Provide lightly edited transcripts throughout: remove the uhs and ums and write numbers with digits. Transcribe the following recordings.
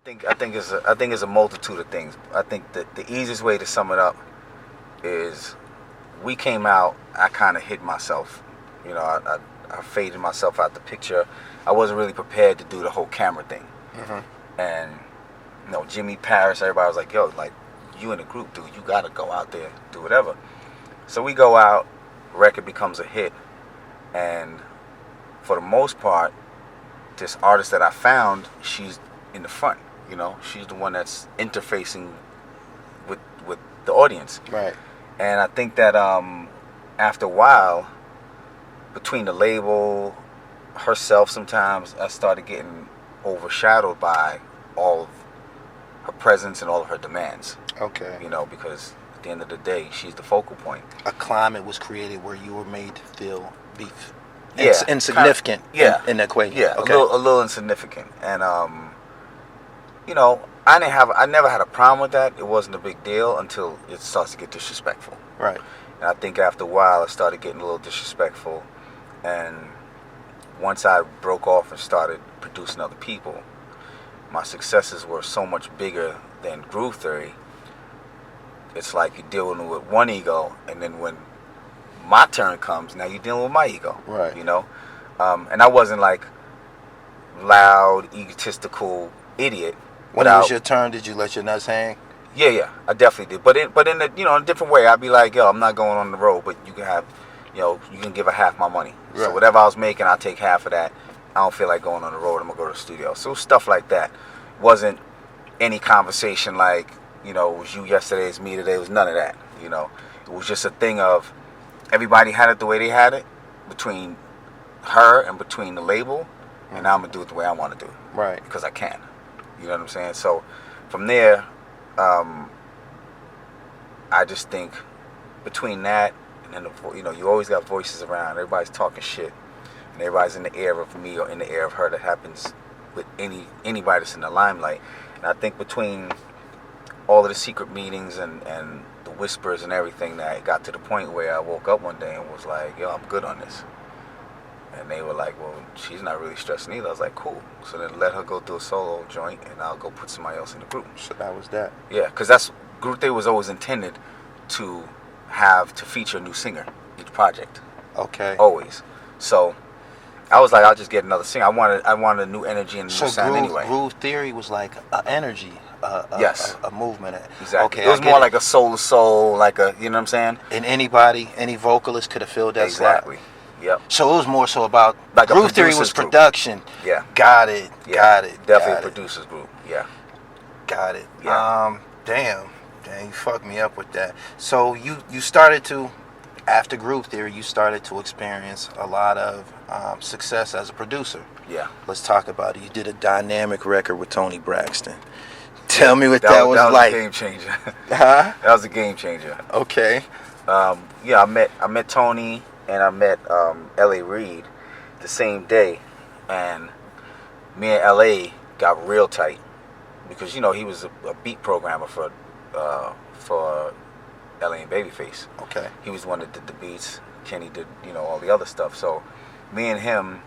I think it's a multitude of things. I think that the easiest way to sum it up is we came out. I kind of hid myself. I faded myself out the picture. I wasn't really prepared to do the whole camera thing. And Jimmy Paris, everybody was like, "Yo, like you in the group, dude. You gotta go out there, do whatever." So we go out. Record becomes a hit, and for the most part, this artist that I found, she's in the front. She's the one that's interfacing with the audience. Right. And I think that after a while, between the label, herself, sometimes I started getting overshadowed by all of her presence and all of her demands. Okay. Because at the end of the day, she's the focal point. A climate was created where you were made to feel Yeah, insignificant. In the equation. Yeah, okay. a little insignificant. And I never had a problem with that. It wasn't a big deal until it starts to get disrespectful. Right. And I think after a while, it started getting a little disrespectful. And once I broke off and started producing other people, my successes were so much bigger than Groove Theory. It's like you're dealing with one ego, and then when my turn comes, now you're dealing with my ego. Right. And I wasn't like loud, egotistical idiot. When it was your turn, did you let your nuts hang? Yeah, I definitely did. But in a in a different way. I'd be like, yo, I'm not going on the road, but you can have, you can give a half my money. Right. So whatever I was making, I'll take half of that. I don't feel like going on the road. I'm gonna go to the studio. So stuff like that. Wasn't any conversation like, it was you yesterday, it's me today. It was none of that. It was just a thing of everybody had it the way they had it between her and between the label, and I'm gonna do it the way I want to do it. Right. Because I can. You know what I'm saying? So from there, I just think between that and then you always got voices around. Everybody's talking shit, and everybody's in the air of me or in the air of her. That happens with anybody that's in the limelight. And I think between all of the secret meetings and the whispers and everything, that it got to the point where I woke up one day and was like, yo, I'm good on this. And they were like, well, she's not really stressing either. I was like, cool. So then let her go do a solo joint, and I'll go put somebody else in the group. So that was that. Yeah, because Group Theory was always intended to feature a new singer each project. Okay. Always. So I was like, I'll just get another singer. I wanted a new energy and a new sound anyway. Groove Theory was like an energy. Yes. A movement. Exactly. Okay, it was more like a soul, like a, you know what I'm saying? And any vocalist could have filled that slot. Exactly. Yep. So it was more so about like Groove Theory was group. Production. Yeah. Got it. Yeah. Got it. Definitely a producers group. Yeah. Got it. Yeah. Damn, you fucked me up with that. So you started to, after Groove Theory, you started to experience a lot of success as a producer. Yeah. Let's talk about it. You did a dynamic record with Toni Braxton. Tell me what that was like. That was a game changer. Huh? That was a game changer. Okay. Yeah, I met Toni and I met L.A. Reid the same day, and me and L.A. got real tight because he was a beat programmer for L.A. and Babyface. Okay. He was the one that did the beats. Kenny did all the other stuff. So me and him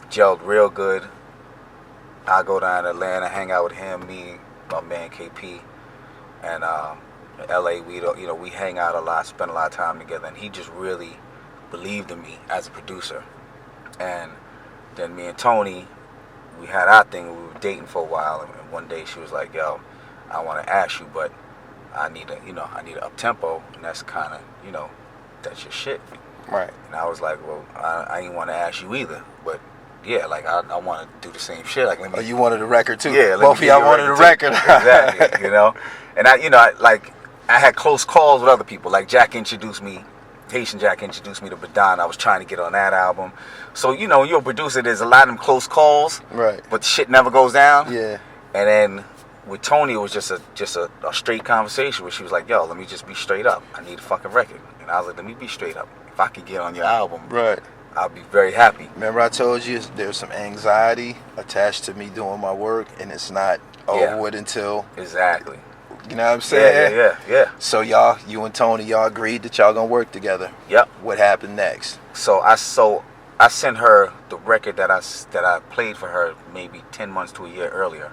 gelled real good. I go down to Atlanta, hang out with him, me, my man KP, and LA. We hang out a lot, spend a lot of time together, and he just really believed in me as a producer. And then me and Toni, we had our thing. We were dating for a while, and one day she was like, "Yo, I want to ask you, but I need an up tempo, and that's kind of that's your shit." Right. And I was like, "Well, I didn't want to ask you either, but." Yeah, like I want to do the same shit. Like, let me. Oh, you wanted a record too? Yeah, both of y'all wanted a record. Exactly, And I had close calls with other people. Like Haitian Jack introduced me to Badan. I was trying to get on that album. So when you're a producer, there's a lot of them close calls. Right. But shit never goes down. Yeah. And then with Toni, it was just a straight conversation where she was like, "Yo, let me just be straight up. I need a fucking record." And I was like, "Let me be straight up. If I could get on your album, right, I'll be very happy." Remember I told you there's some anxiety attached to me doing my work, and it's not over with until... Exactly. You know what I'm saying? Yeah. So you and Toni, y'all agreed that y'all gonna work together. Yep. What happened next? So I sent her the record that I played for her maybe 10 months to a year earlier,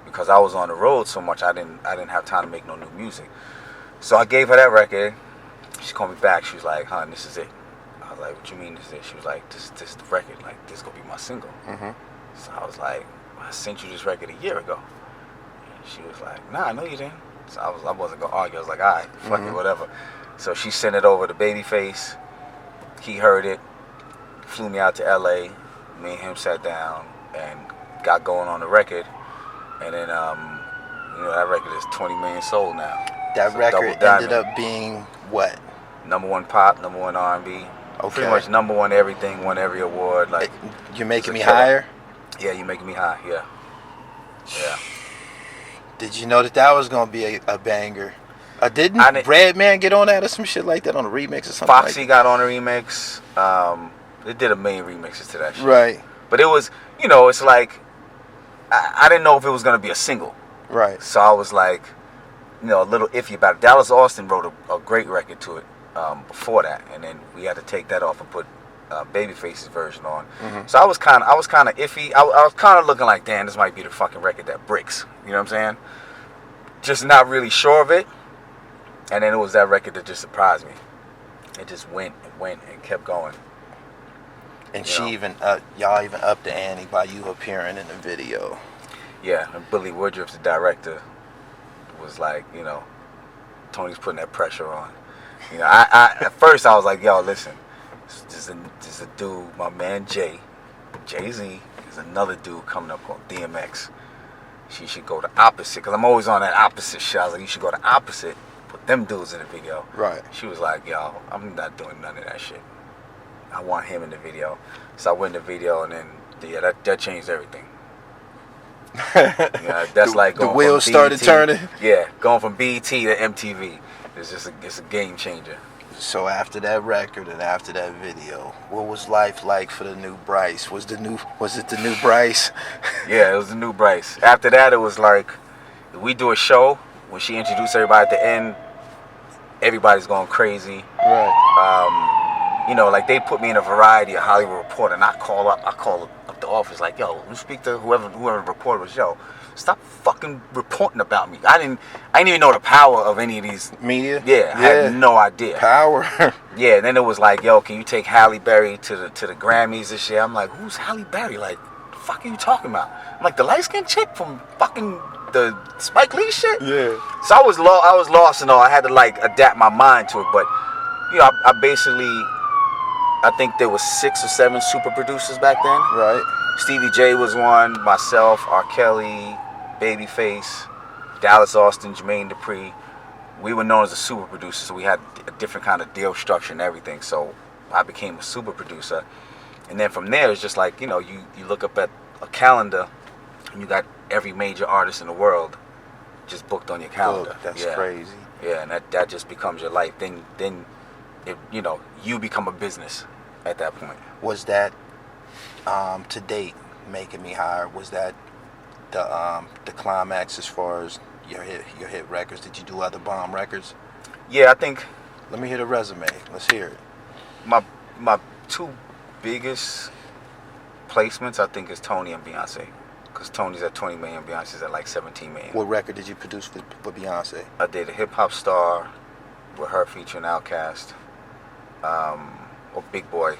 because I was on the road so much. I didn't have time to make no new music. So I gave her that record. She called me back. She was like, "Hon, this is it." I was like, "What you mean this is it?" She was like, "This is the record. Like, this is gonna be my single." So I was like, "I sent you this record a year ago." And she was like, "Nah, no you didn't." So I wasn't gonna argue. I was like, "All right, fuck it, whatever." So she sent it over to Babyface. He heard it, flew me out to LA. Me and him sat down and got going on the record. And then, that record is 20 million sold now. That So record ended up being what? #1 pop, #1 R&B. Okay. Pretty much #1 everything, won every award. Like, You're Making Me Higher? Yeah, You Making Me High, yeah. Yeah. Did you know that was going to be a banger? Didn't Redman get on that or some shit like that on a remix or something? Foxy like got on a remix. They did a million remixes to that shit. Right. But it was, it's like, I didn't know if it was going to be a single. Right. So I was like, a little iffy about it. Dallas Austin wrote a great record to it before that, and then we had to take that off and put Babyface's version on. So I was kind of iffy. I was kind of looking like, damn, this might be the fucking record that breaks. You know what I'm saying? Just not really sure of it. And then it was that record that just surprised me. It just went and kept going. And y'all even upped the ante by you appearing in the video. Yeah, and Billy Woodruff, the director, was like, Tony's putting that pressure on. I at first I was like, yo, listen, there's a dude, my man Jay-Z, there's another dude coming up called DMX. She should go the opposite, because I'm always on that opposite shit. I was like, you should go the opposite, put them dudes in the video. Right. She was like, yo, I'm not doing none of that shit. I want him in the video. So I went in the video, and then, that changed everything. That's like going the wheels from started turning. Yeah, going from BET to MTV. It's a game changer. So after that record and after that video, what was life like for the new Bryce? Was it the new Bryce? Yeah, it was the new Bryce. After that, it was like, we do a show, when she introduced everybody at the end, everybody's going crazy. Right. Like they put me in a variety of Hollywood Reporter, and I call up the office like, yo, you speak to whoever the reporter was, yo, stop fucking reporting about me. I didn't even know the power of any of these media. Yeah, I had no idea. Power. Yeah, and then it was like, yo, can you take Halle Berry to the Grammys this year? I'm like, who's Halle Berry? Like, the fuck are you talking about? I'm like, the light skinned chick from fucking the Spike Lee shit. Yeah. So I was lost and all. I had to like adapt my mind to it, but I basically, I think there was 6 or 7 super producers back then. Right. Stevie J was one, myself, R. Kelly, Babyface, Dallas Austin, Jermaine Dupri. We were known as the super producers, so we had a different kind of deal structure and everything. So I became a super producer. And then from there, it's just like, you look up at a calendar and you got every major artist in the world just booked on your calendar. Look, that's crazy. Yeah, and that just becomes your life. Then it, you become a business at that point. Was that to date Making Me Higher? Was that the climax as far as your hit records? Did you do other bomb records? Yeah, I think. Let me hear the resume. Let's hear it. My 2 biggest placements, I think, is Toni and Beyonce. Because Toni's at 20 million, Beyonce's at like 17 million. What record did you produce for Beyonce? I did a Hip Hop Star with her featuring Outkast, or Big Boy.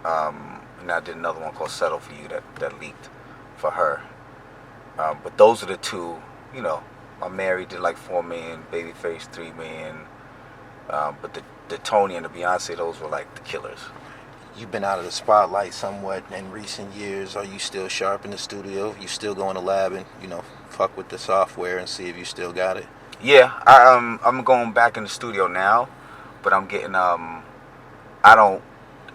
And I did another one called Settle For You that leaked for her. But those are the 2, my Mary did like 4 million, Babyface 3 million. But the Toni and the Beyonce, those were like the killers. You've been out of the spotlight somewhat in recent years. Are you still sharp in the studio? You still go in the lab and, fuck with the software and see if you still got it? Yeah, I'm going back in the studio now, but I'm getting, I've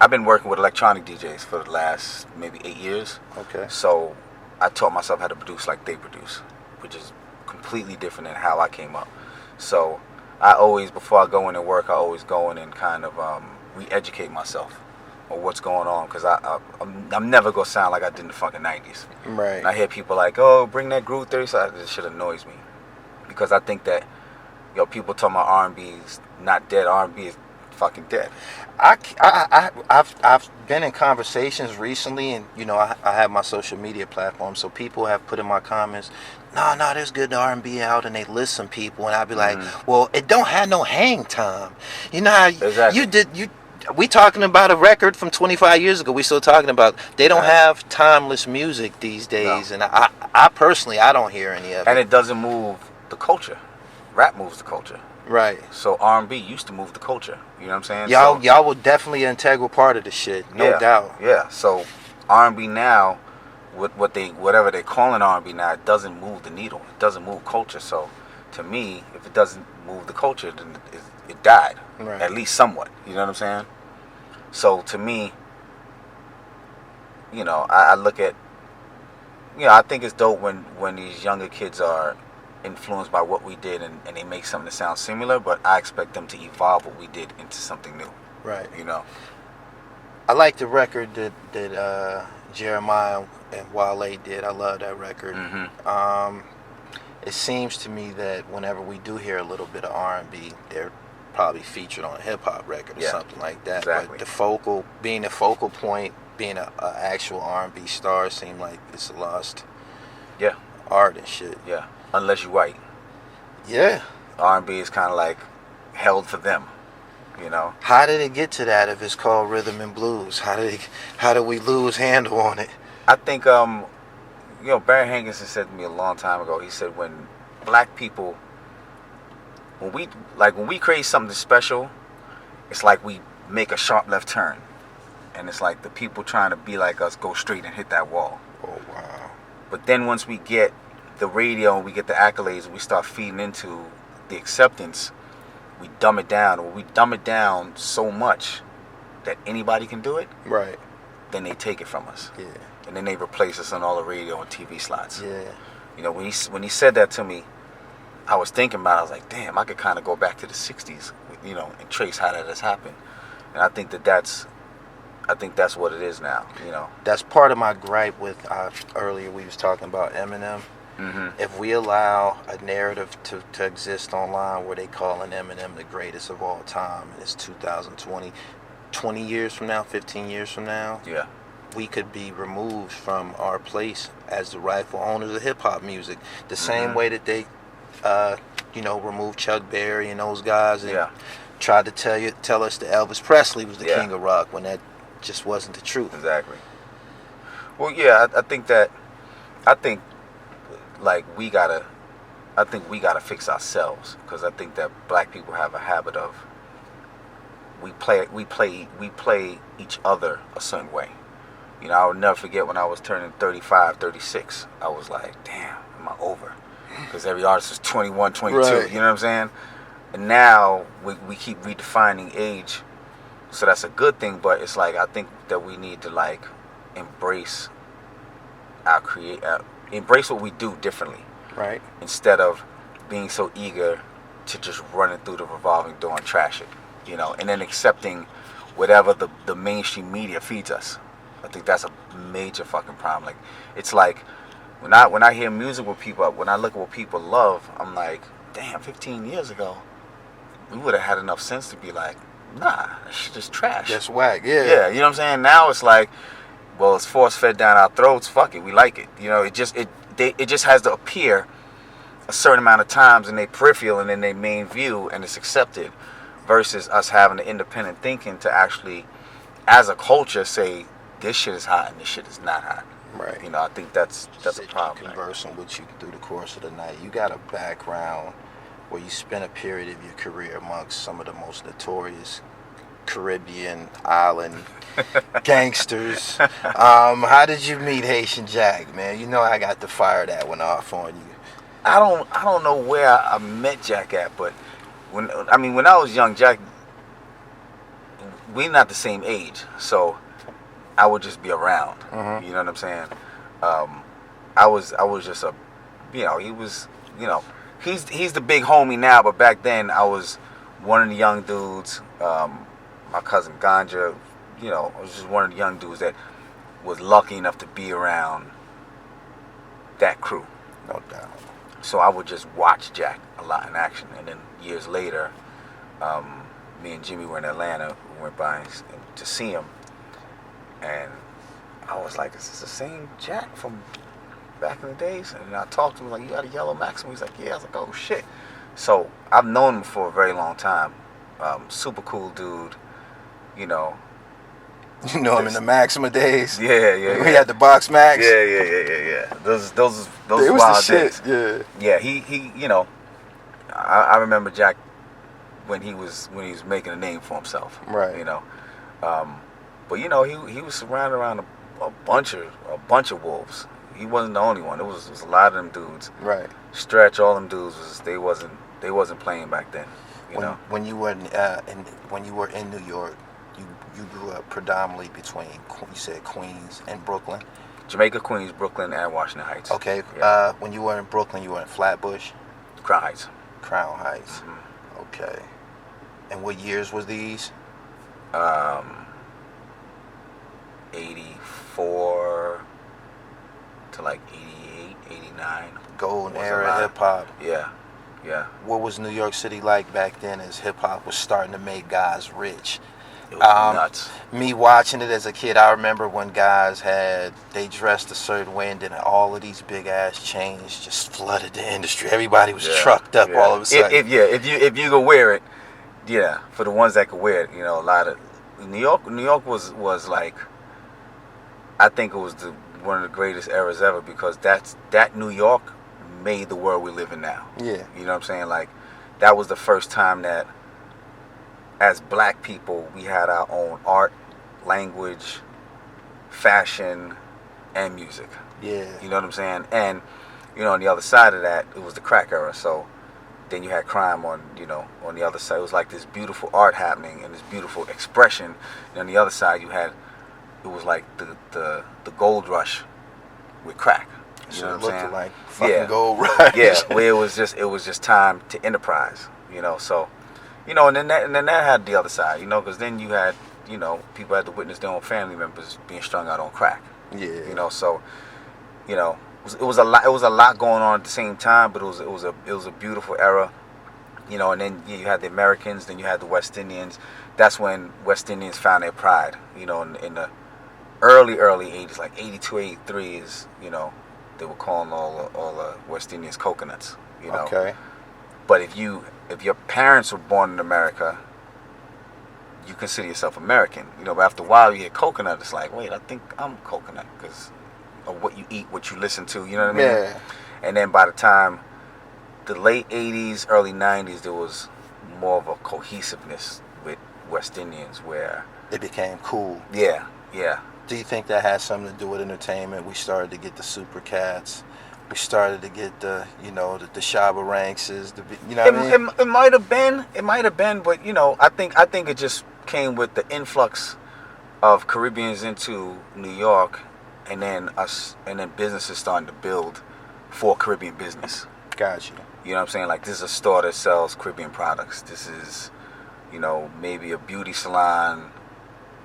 been working with electronic DJs for the last maybe 8 years. Okay. So I taught myself how to produce like they produce, which is completely different than how I came up. So I always, before I go in and work, I always go in and kind of re-educate myself on what's going on, because I'm never going to sound like I did in the fucking 90s. Right. And I hear people like, oh, bring that groove theory, so this shit annoys me. Because I think that, people talking about R&B is not dead. R&B is fucking dead. I've been in conversations recently, and you know, I have my social media platform, so people have put in my comments, no, there's good R&B out, and they list some people, and I'd be like, well, it don't have no hang time. You know how Exactly. we talking about a record from 25 years ago. We still talking about. They don't have timeless music these days, No. and I personally, I don't hear any of And it. it doesn't move the culture. Rap moves the culture. Right. So R&B used to move the culture. You know what I'm saying? Y'all were definitely an integral part of the shit, no doubt. Yeah. So R&B now, whatever they calling R&B now, it doesn't move the needle. It doesn't move culture. So to me, if it doesn't move the culture, then it died. Right. At least somewhat. You know what I'm saying? So to me, you know, I look at, you know, I think it's dope when these younger kids are influenced by what we did and they make something that sounds similar, but I expect them to evolve what we did into something new. Right. You know? I like the record that Jeremiah and Wale did. I love that record. It seems to me that whenever we do hear a little bit of R&B, they're probably featured on a hip-hop record or something like that. Exactly. But being the focal point, being an actual R&B star, seemed like it's a lost art and shit. Yeah. Unless you're white. Yeah. R&B is kind of like held for them, you know? How did it get to that if it's called rhythm and blues? How did we lose handle on it? I think, you know, Barry Hankinson said to me a long time ago, he said when black people, when we create something special, it's like we make a sharp left turn. And it's like the people trying to be like us go straight and hit that wall. Oh, wow. But then once we get the radio and we get the accolades and we start feeding into the acceptance, we dumb it down. Or we dumb it down so much that anybody can do it. Right. Then they take it from us. Yeah. And then they replace us on all the radio and TV slots. Yeah. You know, when he said that to me, I was thinking about it. I was like, damn, I could kind of go back to the 60s, you know, and trace how that has happened. And I think that's what it is now, you know. That's part of my gripe with earlier we was talking about Eminem. If we allow a narrative to exist online where they calling Eminem the greatest of all time, and it's 2020, 20 years from now, 15 years from now, we could be removed from our place as the rightful owners of hip-hop music. The same way that they, you know, removed Chuck Berry and those guys and tried to tell us that Elvis Presley was the king of rock when that just wasn't the truth. Exactly. Well, yeah, I think like we gotta fix ourselves, because I think that black people have a habit of we play each other a certain way. You know, I will never forget when I was turning 35, 36. I was like, damn, am I over? Because every artist was 21, 22. Right. You know what I'm saying? And now we keep redefining age. So that's a good thing, but it's like I think that we need to like embrace embrace what we do differently. Right. Instead of being so eager to just running through the revolving door and trash it, you know, and then accepting whatever the mainstream media feeds us. I think that's a major fucking problem. Like, it's like when I hear music with people, when I look at what people love, I'm like, damn, 15 years ago, we would have had enough sense to be like, nah, that shit is trash. That's whack, yeah. Yeah, you know what I'm saying? Now it's like, well, it's force fed down our throats, fuck it, we like it. You know, it just has to appear a certain amount of times in their peripheral and in their main view, and it's accepted, versus us having the independent thinking to actually, as a culture, say, this shit is hot and this shit is not hot. Right. You know, I think that's a problem. Conversing with you through the course of the night. You got a background where you spent a period of your career amongst some of the most notorious Caribbean island gangsters. How did you meet Haitian Jack, man? You know I got to fire that one off on you. I don't know where I met Jack at, but when I was young, Jack, we're not the same age, so I would just be around. You know what I'm saying? I was just he was, he's the big homie now, but back then I was one of the young dudes. My cousin Ganja, I was just one of the young dudes that was lucky enough to be around that crew. No doubt. So I would just watch Jack a lot in action, and then years later, me and Jimmy were in Atlanta. We went by to see him, and I was like, "Is this the same Jack from back in the days?" And I talked to him like, "You got a yellow Maxima?" He's like, "Yeah." I was like, "Oh shit." So I've known him for a very long time. Super cool dude, you know. You know him in the Maxima days. Yeah. We had the box Max. Yeah. Those it was wild the shit. days. Yeah. Yeah, he you know, I remember Jack when he was making a name for himself. Right. You know, but you know he was surrounded around a bunch of wolves. He wasn't the only one. It was a lot of them dudes. Right. Stretch, all them dudes they wasn't playing back then. You know. When you were when you were in New York, you grew up predominantly between, you said, Queens and Brooklyn. Jamaica, Queens, Brooklyn, and Washington Heights. Okay. Yeah. When you were in Brooklyn, you were in Flatbush. Crown Heights. Crown Heights. Mm-hmm. Okay. And what years was these? 84 to like 88, 89. Golden era hip hop. Yeah. What was New York City like back then as hip hop was starting to make guys rich? It was nuts. Me watching it as a kid, I remember when guys they dressed a certain way, and then all of these big ass chains just flooded the industry. Everybody was trucked up all of a sudden. If you could wear it, yeah, for the ones that could wear it, you know, a lot of New York was like, I think it was one of the greatest eras ever, because that New York made the world we live in now. Yeah. You know what I'm saying? Like, that was the first time that as black people we had our own art, language, fashion, and music. Yeah. You know what I'm saying? And, you know, on the other side of that, it was the crack era. So then you had crime on the other side. It was like this beautiful art happening and this beautiful expression. And on the other side, it was like the gold rush with crack. You know what I'm saying? Looked like fucking gold rush. Yeah, where it was just time to enterprise. You know, so, you know, and then that had the other side. You know, because then you had, you know, people had to witness their own family members being strung out on crack. Yeah. You know, so, you know, it was a lot going on at the same time, but it was a beautiful era. You know, and then you had the Americans, then you had the West Indians. That's when West Indians found their pride. You know, in the early 80s, like 82, 83 is, you know, they were calling all the West Indians coconuts. You know. Okay. But if your parents were born in America, you consider yourself American. You know, but after a while you hear coconut, it's like, wait, I think I'm coconut because of what you eat, what you listen to. You know what I mean? Yeah. And then by the time the late 80s, early 90s, there was more of a cohesiveness with West Indians where it became cool. Yeah. Do you think that has something to do with entertainment? We started to get the Super Cats. We started to get the Shabba Rankses. You know what I mean? It might have been, but you know, I think it just came with the influx of Caribbeans into New York, and then businesses starting to build for Caribbean business. Got you. You know what I'm saying? Like, this is a store that sells Caribbean products. This is, you know, maybe a beauty salon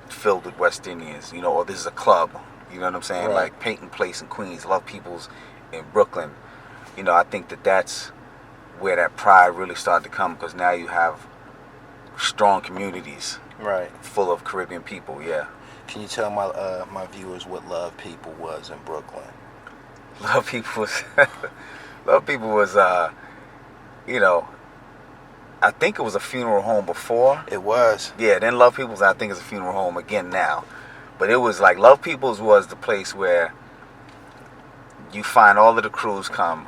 filled with West Indians, you know, or this is a club. You know what I'm saying? Right. Like Peyton Place in Queens, Love People's in Brooklyn. You know, I think that's where that pride really started to come, because now you have strong communities, right, full of Caribbean people. Yeah. Can you tell my viewers what Love People was in Brooklyn? Love People was you know, I think it was a funeral home before. It was. Yeah, then Love People's, I think, is a funeral home again now. But it was like, Love People's was the place where you find all of the crews come.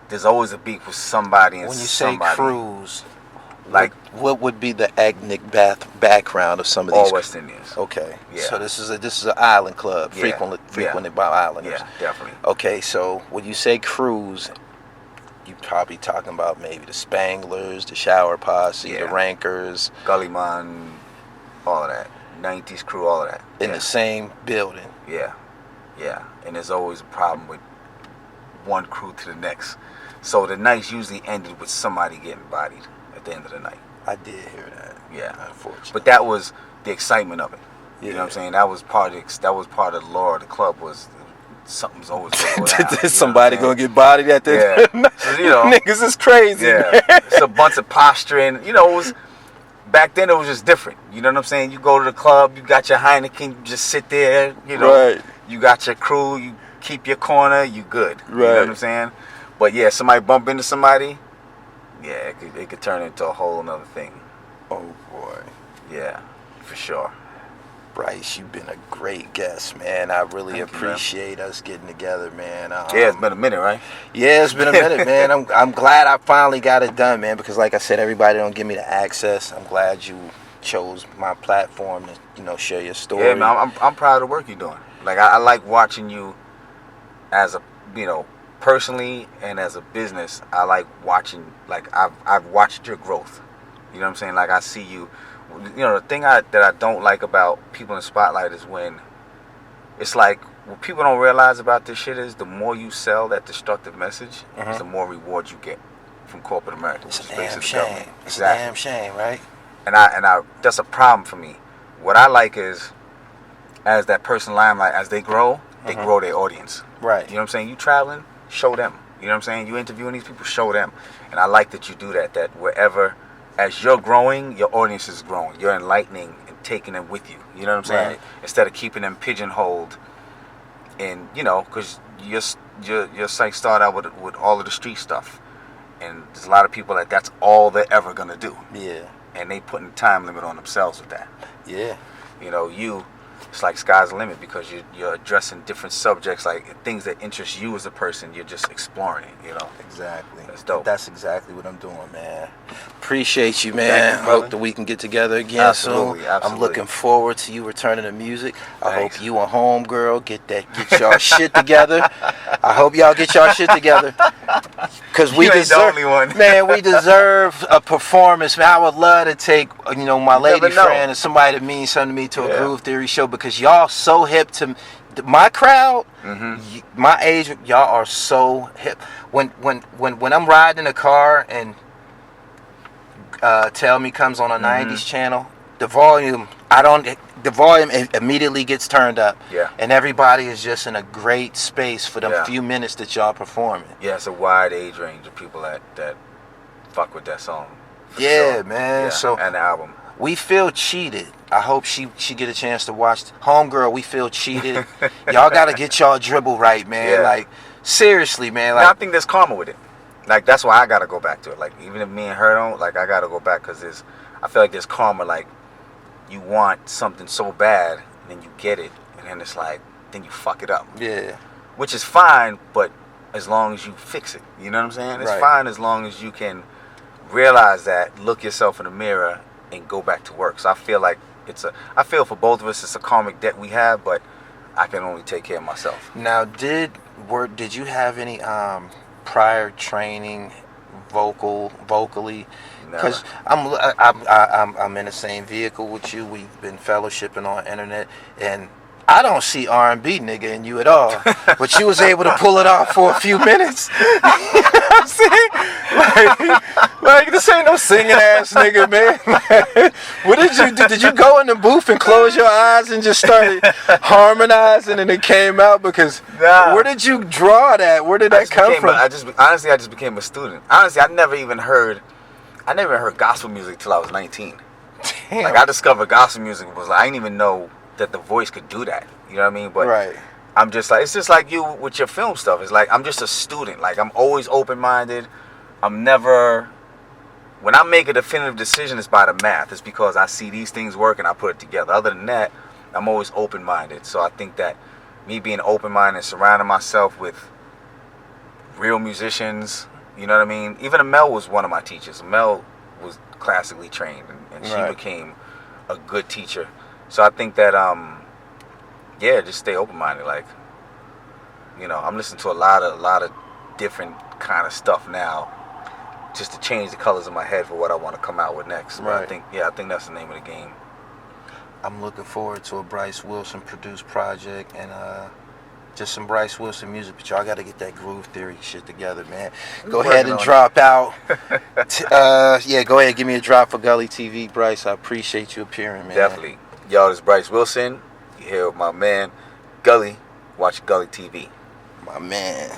There's always a beef with somebody and somebody. When you say crews, like, what would be the ethnic background of some of these? All West Indians. Okay. Yeah. So this is an island club, frequented by islanders. Yeah, definitely. Okay, so when you say crews, you're probably talking about maybe the Spanglers, the Shower Posse, the Rankers, Gully Man, all of that. 90s crew, all of that. In the same building. Yeah. And there's always a problem with one crew to the next. So the nights usually ended with somebody getting bodied at the end of the night. I did hear that. Yeah. Unfortunately. But that was the excitement of it. Yeah. You know what I'm saying? That was part of the lore of the club, was something's always going to go down. Somebody gonna get bodied at the So, you know, niggas is crazy. Yeah. It's a bunch of posturing. You know, back then it was just different. You know what I'm saying? You go to the club, you got your Heineken, you just sit there, you know. Right. You got your crew, you keep your corner, you good. Right. You know what I'm saying? But yeah, somebody bump into somebody, yeah, it could turn into a whole another thing. Oh boy. Yeah, for sure. Bryce, you've been a great guest, man. I really Thank you, appreciate us getting together, man. Yeah, it's been a minute, right? Yeah, it's been a minute, man. I'm glad I finally got it done, man. Because like I said, everybody don't give me the access. I'm glad you chose my platform to, you know, share your story. Yeah, man, I'm proud of the work you're doing. Like I like watching you as a, you know, personally and as a business. I like watching, like I've watched your growth. You know what I'm saying? Like I see you. You know, the thing that I don't like about people in the spotlight is when it's like what people don't realize about this shit is the more you sell that destructive message, is the more reward you get from corporate America. It's a which is damn basically the shame. government. It's Exactly. a damn shame, right? And I that's a problem for me. What I like is as that person limelight, as they grow their audience. Right. You know what I'm saying? You traveling, show them. You know what I'm saying? You interviewing these people, show them. And I like that you do that. That wherever, as you're growing, your audience is growing. You're enlightening and taking them with you. You know what I'm saying? Right. Instead of keeping them pigeonholed in, you know, because your site started out with all of the street stuff. And there's a lot of people that's all they're ever going to do. Yeah. And they putting time limit on themselves with that. Yeah. You know, it's like sky's the limit because you're addressing different subjects, like things that interest you as a person. You're just exploring it, you know. Exactly. That's dope. That's exactly what I'm doing, man. Appreciate you, man. Thank you, brother. Hope that we can get together again Absolutely, soon. absolutely. I'm looking forward to you returning to music. I Thanks. hope you and homegirl get y'all shit together. I hope y'all get y'all shit together. Cause we You ain't the deserve, only one. man. We deserve a performance, man. I would love to take, you know, my lady never know. friend and somebody that means something to me to a Yeah. Groove Theory show because y'all so hip to my crowd. My age, y'all are so hip. When I'm riding in a car and Tell Me comes on a 90s channel, the volume immediately gets turned up. Yeah. And everybody is just in a great space for them Yeah. few minutes that y'all performing. Yeah, it's a wide age range of people that fuck with that song. For Yeah, sure. man. Yeah, So and the album. we feel cheated. I hope she get a chance to watch Homegirl. We feel cheated. Y'all gotta get y'all dribble right, man. Yeah. Like seriously, man. Now, I Like think there's karma with it. Like that's why I gotta go back to it. Like even if me and her don't, like I gotta go back because I feel like there's karma. Like you want something so bad, and then you get it, and then it's like then you fuck it up. yeah, Which is fine, but as long as you fix it, you know what I'm saying? It's Right. fine as long as you can realize that, look yourself in the mirror, and go back to work. So I feel like I feel for both of us it's a karmic debt we have, but I can only take care of myself. Now, did you have any prior training vocally? Because I'm in the same vehicle with you. We've been fellowshipping on internet, and I don't see R&B nigga in you at all. But you was able to pull it off for a few minutes. You know what I'm saying? Like this ain't no singing ass nigga, man. What did you do? Did you go in the booth and close your eyes and just started harmonizing and it came out? Because where did you draw that? Where did that come from? I just became a student. Honestly, I never even heard gospel music till I was 19. Damn. Like I discovered gospel music was like I didn't even know that the voice could do that. You know what I mean? But right. I'm just like, it's just like you with your film stuff. It's like I'm just a student. Like I'm always open-minded. When I make a definitive decision, it's by the math. It's because I see these things work and I put it together. Other than that, I'm always open-minded. So I think that me being open-minded and surrounding myself with real musicians, you know what I mean? Even AMEL was one of my teachers. AMEL was classically trained and she Right. became a good teacher. So I think that, just stay open-minded. Like, you know, I'm listening to a lot of different kind of stuff now, just to change the colors in my head for what I want to come out with next. But Right. I think that's the name of the game. I'm looking forward to a Bryce Wilson produced project and just some Bryce Wilson music. But y'all got to get that Groove Theory shit together, man. Go ahead and drop out. Go ahead, give me a drop for Gully TV, Bryce. I appreciate you appearing, man. Definitely. Y'all, this is Bryce Wilson. You here with my man, Gully. Watch Gully TV. My man.